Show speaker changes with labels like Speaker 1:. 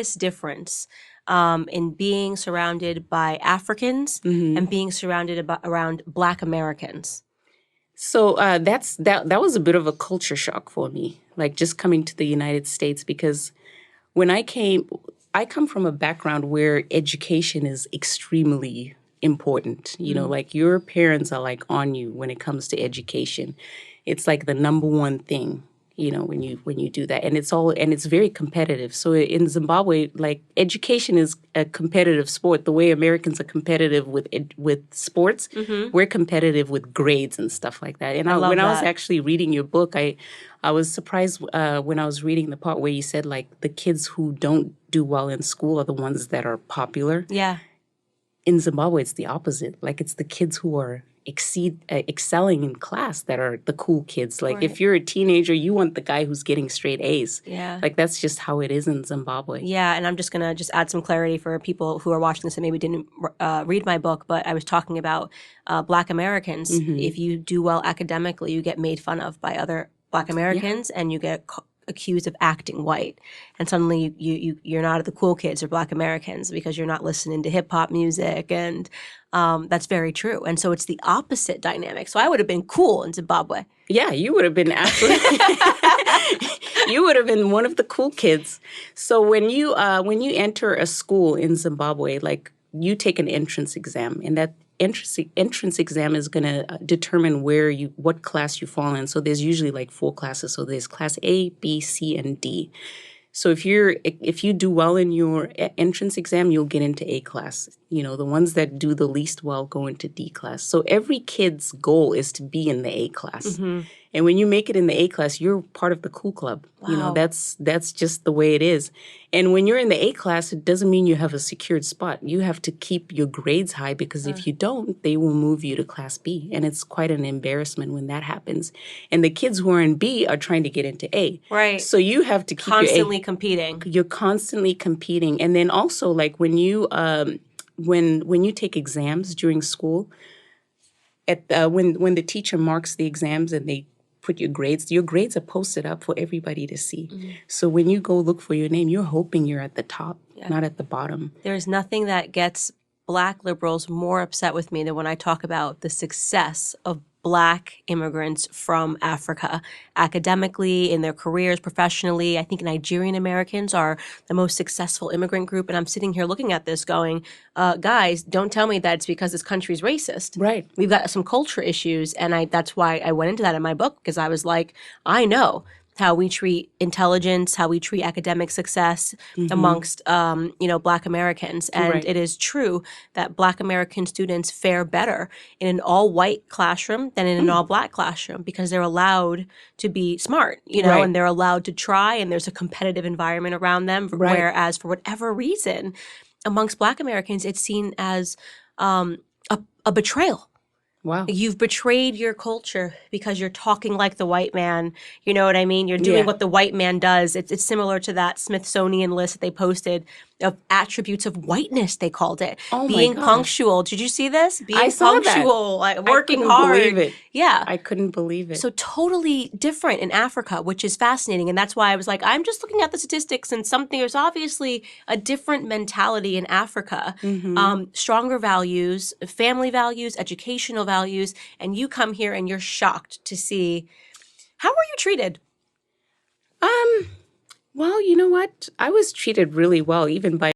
Speaker 1: This difference in being surrounded by Africans and being surrounded around Black Americans?
Speaker 2: So that was a bit of a culture shock for me, like just coming to the United States, because when I come from a background where education is extremely important. You know, like your parents are like on you when it comes to education. It's like the number one thing, you know, when you do that. And it's very competitive. So in Zimbabwe, like education is a competitive sport. The way Americans are competitive with sports, we're competitive with grades and stuff like that. And
Speaker 1: I
Speaker 2: was actually reading your book, I was surprised when I was reading the part where you said like the kids who don't do well in school are the ones that are popular.
Speaker 1: Yeah.
Speaker 2: In Zimbabwe, it's the opposite. Like it's the kids who are excelling in class that are the cool kids. Like if you're a teenager, you want the guy who's getting straight A's.
Speaker 1: Yeah.
Speaker 2: Like that's just how it is in Zimbabwe.
Speaker 1: Yeah, and I'm just going to add some clarity for people who are watching this and maybe didn't read my book, but I was talking about Black Americans. If you do well academically, you get made fun of by other Black Americans and you get accused of acting white, and suddenly you're not the cool kids or Black Americans because you're not listening to hip hop music, and that's very true. And so it's the opposite dynamic. So I would have been cool in Zimbabwe.
Speaker 2: Yeah, you would have been absolutely. You would have been one of the cool kids. So when you enter a school in Zimbabwe, like you take an entrance exam, and that entrance exam is going to determine what class you fall in. So there's usually like 4 classes. So there's class A, B, C, and D. So if you do well in your entrance exam, you'll get into A class. You know, the ones that do the least well go into D class. So every kid's goal is to be in the A class. And when you make it in the A class, you're part of the cool club.
Speaker 1: Wow.
Speaker 2: You know, that's just the way it is. And when you're in the A class, it doesn't mean you have a secured spot. You have to keep your grades high because if you don't, they will move you to class B. And it's quite an embarrassment when that happens. And the kids who are in B are trying to get into A.
Speaker 1: Right.
Speaker 2: So you have to keep
Speaker 1: constantly competing.
Speaker 2: You're constantly competing. And then also like when you take exams during school, when the teacher marks the exams and they put your grades are posted up for everybody to see. So when you go look for your name, you're hoping you're at the top, not at the bottom.
Speaker 1: There's nothing that gets Black liberals more upset with me than when I talk about the success of Black immigrants from Africa, academically, in their careers, professionally. I think Nigerian Americans are the most successful immigrant group. And I'm sitting here looking at this going, guys, don't tell me that it's because this country's racist.
Speaker 2: Right.
Speaker 1: We've got some culture issues. And that's why I went into that in my book, because I was like, I know how we treat intelligence, how we treat academic success amongst, Black Americans. And it is true that Black American students fare better in an all-white classroom than in an all-Black classroom because they're allowed to be smart, and they're allowed to try, and there's a competitive environment around them. Whereas for whatever reason, amongst Black Americans, it's seen as a betrayal.
Speaker 2: Wow.
Speaker 1: You've betrayed your culture because you're talking like the white man. You know what I mean? You're doing what the white man does. It's similar to that Smithsonian list that they posted of attributes of whiteness, they called it.
Speaker 2: Oh
Speaker 1: Being
Speaker 2: my gosh.
Speaker 1: punctual. Did you see this? Being
Speaker 2: I saw
Speaker 1: punctual, like working
Speaker 2: I couldn't
Speaker 1: hard.
Speaker 2: believe it.
Speaker 1: Yeah.
Speaker 2: I couldn't believe it.
Speaker 1: So totally different in Africa, which is fascinating. And that's why I was like, I'm just looking at the statistics and there's obviously a different mentality in Africa. Stronger values, family values, educational values. And you come here and you're shocked to see, how were you treated?
Speaker 2: Well, you know what? I was treated really well, even by